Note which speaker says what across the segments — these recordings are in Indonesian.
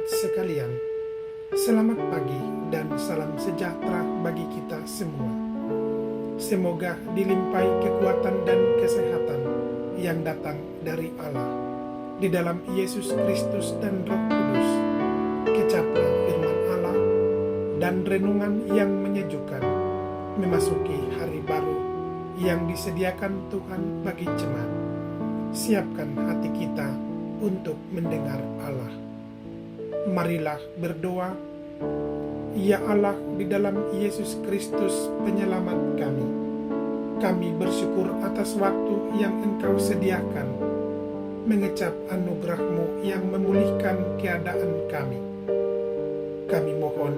Speaker 1: sekalian, selamat pagi dan salam sejahtera bagi kita semua. Semoga dilimpahi kekuatan dan kesehatan yang datang dari Allah di dalam Yesus Kristus dan Roh Kudus. Kecaplah firman Allah dan renungan yang menyejukkan memasuki hari baru yang disediakan Tuhan bagi jemaat. Siapkan hati kita untuk mendengar Allah. Marilah berdoa. Ya Allah, di dalam Yesus Kristus penyelamat kami bersyukur atas waktu yang Engkau sediakan, mengecap anugerah-Mu yang memulihkan keadaan kami. Kami mohon,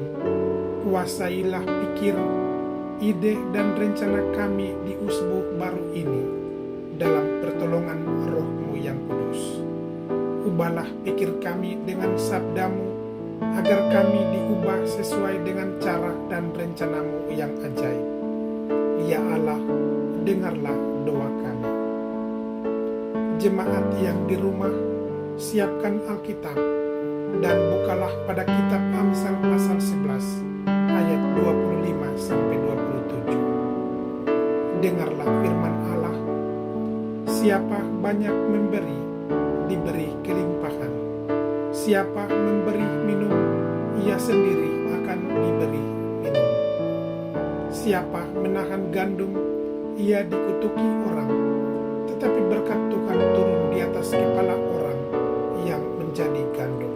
Speaker 1: kuasailah pikir, ide dan rencana kami di usbuh baru ini, dalam pertolongan Roh-Mu yang kudus. Ubahlah pikir kami dengan sabda-Mu, agar kami diubah sesuai dengan cara dan rencana-Mu yang ajaib. Ya Allah, dengarlah doa kami. Jemaat yang di rumah, siapkan Alkitab dan bukalah pada kitab Amsal pasal 11 ayat 25-27. Dengarlah firman Allah. Siapa banyak memberi, diberi kelimpahan. Siapa memberi minum, ia sendiri akan diberi minum. Siapa menahan gandum, ia dikutuki orang, tetapi berkat Tuhan turun di atas kepala orang yang menjadi gandum.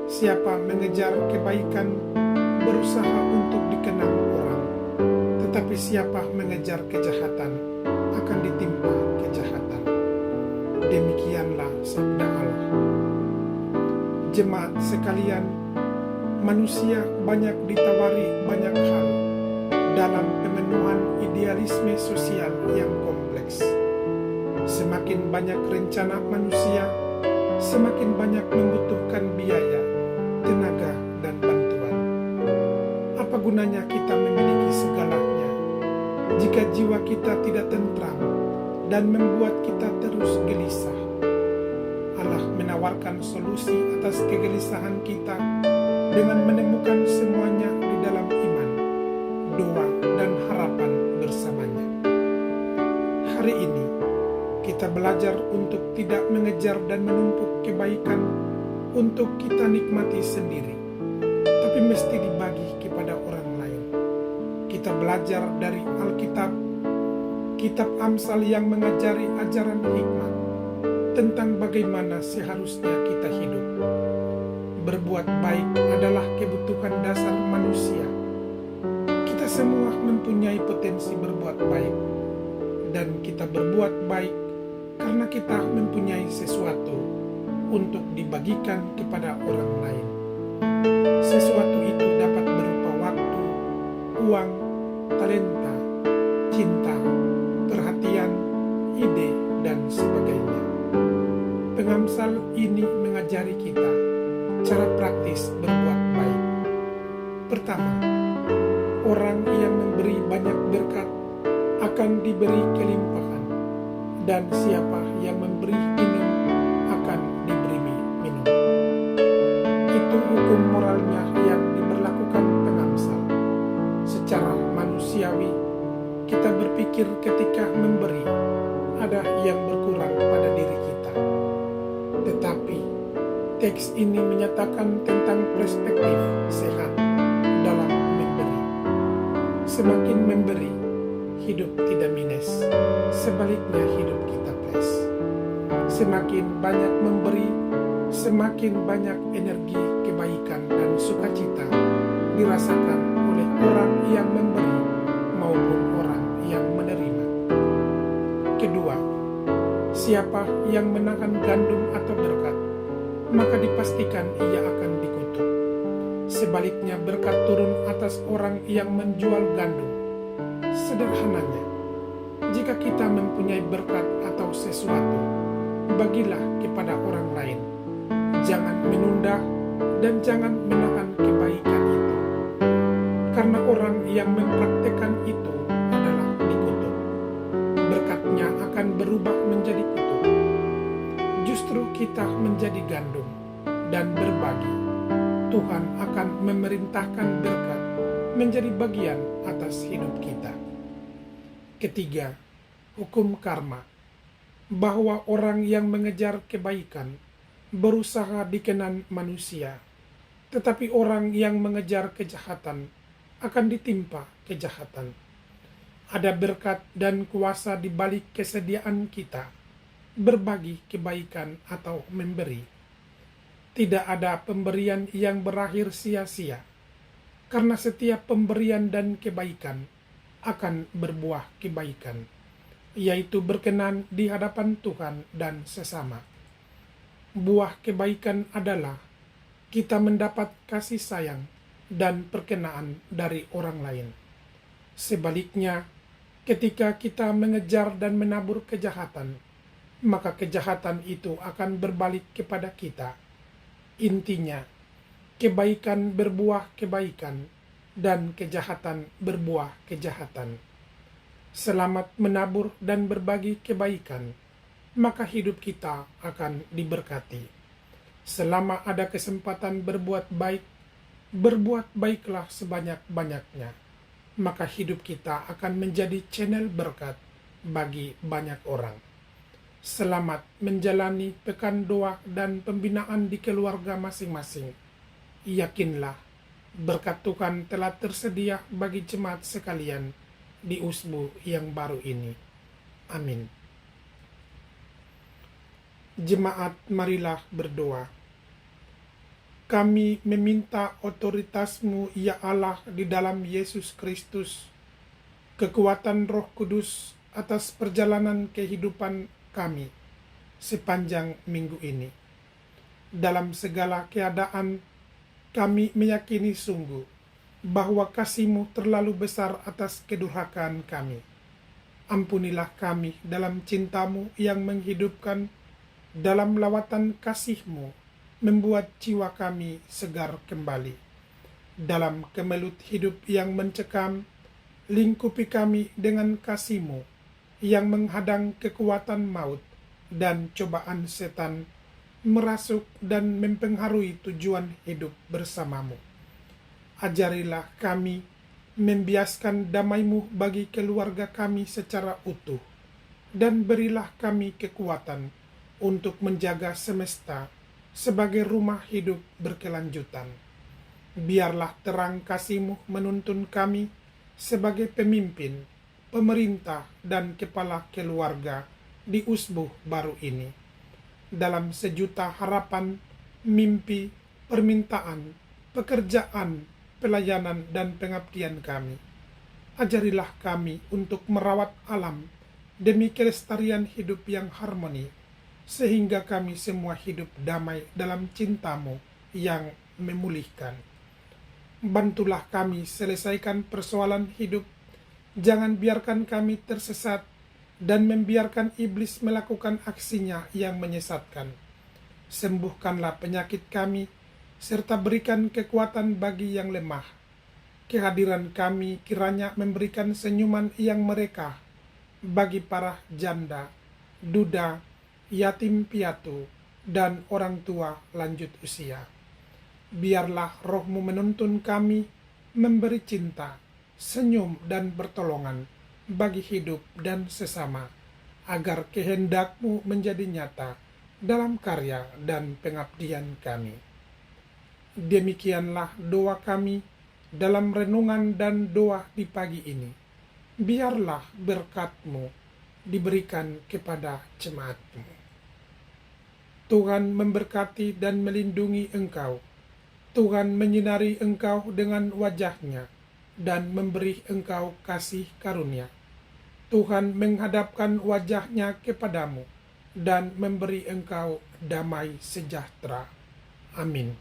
Speaker 1: Siapa mengejar kebaikan, berusaha untuk dikenang orang, tetapi siapa mengejar kejahatan, akan ditimpa kejahatan. Demikianlah sabda Allah. Jemaat sekalian, manusia banyak ditawari banyak hal dalam pemenuhan idealisme sosial yang kompleks. Semakin banyak rencana manusia, semakin banyak membutuhkan biaya, tenaga, dan bantuan. Apa gunanya kita memiliki segalanya jika jiwa kita tidak tentram dan membuat kita terus gelisah? Allah menawarkan solusi atas kegelisahan kita dengan menemukan semuanya di dalam iman, doa, dan harapan bersamanya. Hari ini kita belajar untuk tidak mengejar dan menumpuk kebaikan untuk kita nikmati sendiri, tapi mesti dibagi kepada orang lain. Kita belajar dari Alkitab, kitab Amsal yang mengajari ajaran hikmat tentang bagaimana seharusnya kita hidup. Berbuat baik adalah kebutuhan dasar manusia. Kita semua mempunyai potensi berbuat baik, dan kita berbuat baik karena kita mempunyai sesuatu untuk dibagikan kepada orang lain. Sesuatu itu dapat berupa waktu, uang, talenta, cinta, perhatian, ide, dan sebagainya. Pengamsal ini mengajari kita cara praktis berbuat baik. Pertama, orang yang memberi banyak berkat akan diberi kelimpahan, dan siapa yang memberi minum akan diberi minum. Itu hukum moralnya yang diberlakukan pengamsal. Secara manusiawi, kita berpikir ketika memberi, ada yang berkurang pada diri kita. Tetapi, teks ini menyatakan tentang perspektif sehat dalam memberi. Semakin memberi, hidup tidak minus, sebaliknya hidup kita plus. Semakin banyak memberi, semakin banyak energi kebaikan dan sukacita dirasakan oleh orang yang memberi maupun orang yang menerima. Kedua, siapa yang menahan gandum atau berkat, maka dipastikan ia akan dikutuk. Sebaliknya berkat turun atas orang yang menjual gandum. Sederhananya, jika kita mempunyai berkat atau sesuatu, bagilah kepada orang lain. Jangan menunda dan jangan menahan kebaikan itu. Karena orang yang mempraktekkan itu adalah dikutuk. Berkatnya akan berubah menjadi kutuk. Justru kita menjadi gandum dan berbagi Tuhan akan memerintahkan berkat menjadi bagian atas hidup kita. Ketiga, hukum karma, bahwa orang yang mengejar kebaikan berusaha dikenan manusia, tetapi orang yang mengejar kejahatan akan ditimpa kejahatan. Ada berkat dan kuasa di balik kesediaan kita berbagi kebaikan atau memberi. Tidak ada pemberian yang berakhir sia-sia, karena setiap pemberian dan kebaikan akan berbuah kebaikan, yaitu berkenan di hadapan Tuhan dan sesama. Buah kebaikan adalah kita mendapat kasih sayang dan perkenaan dari orang lain. Sebaliknya, ketika kita mengejar dan menabur kejahatan, maka kejahatan itu akan berbalik kepada kita. Intinya, kebaikan berbuah kebaikan dan kejahatan berbuah kejahatan. Selamat menabur dan berbagi kebaikan, maka hidup kita akan diberkati. Selama ada kesempatan berbuat baik, berbuat baiklah sebanyak-banyaknya, maka hidup kita akan menjadi channel berkat bagi banyak orang. Selamat menjalani pekan doa dan pembinaan di keluarga masing-masing. Yakinlah, berkat Tuhan telah tersedia bagi jemaat sekalian di usbu yang baru ini. Amin. Jemaat, marilah berdoa. Kami meminta otoritas-Mu, ya Allah, di dalam Yesus Kristus, kekuatan Roh Kudus atas perjalanan kehidupan kami sepanjang minggu ini. Dalam segala keadaan, kami meyakini sungguh bahwa kasih-Mu terlalu besar atas kedurhakaan kami. Ampunilah kami dalam cinta-Mu yang menghidupkan, dalam lawatan kasih-Mu membuat jiwa kami segar kembali. Dalam kemelut hidup yang mencekam, lingkupi kami dengan kasih-Mu yang menghadang kekuatan maut dan cobaan setan merasuk dan mempengaruhi tujuan hidup bersama-Mu. Ajarilah kami membiaskan damai-Mu bagi keluarga kami secara utuh, dan berilah kami kekuatan untuk menjaga semesta sebagai rumah hidup berkelanjutan. Biarlah terang kasih-Mu menuntun kami sebagai pemimpin, pemerintah, dan kepala keluarga di usbuh baru ini. Dalam sejuta harapan, mimpi, permintaan, pekerjaan, pelayanan, dan pengabdian kami, ajarilah kami untuk merawat alam demi kelestarian hidup yang harmoni, sehingga kami semua hidup damai dalam cinta-Mu yang memulihkan. Bantulah kami selesaikan persoalan hidup. Jangan biarkan kami tersesat dan membiarkan iblis melakukan aksinya yang menyesatkan. Sembuhkanlah penyakit kami, serta berikan kekuatan bagi yang lemah. Kehadiran kami kiranya memberikan senyuman yang mereka bagi para janda, duda, yatim piatu, dan orang tua lanjut usia. Biarlah Roh-Mu menuntun kami memberi cinta, senyum, dan pertolongan bagi hidup dan sesama, agar kehendak-Mu menjadi nyata dalam karya dan pengabdian kami. Demikianlah doa kami dalam renungan dan doa di pagi ini. Biarlah berkat-Mu diberikan kepada jemaat-Mu. Tuhan memberkati dan melindungi engkau. Tuhan menyinari engkau dengan wajah-Nya dan memberi engkau kasih karunia. Tuhan menghadapkan wajah-Nya kepadamu dan memberi engkau damai sejahtera. Amin.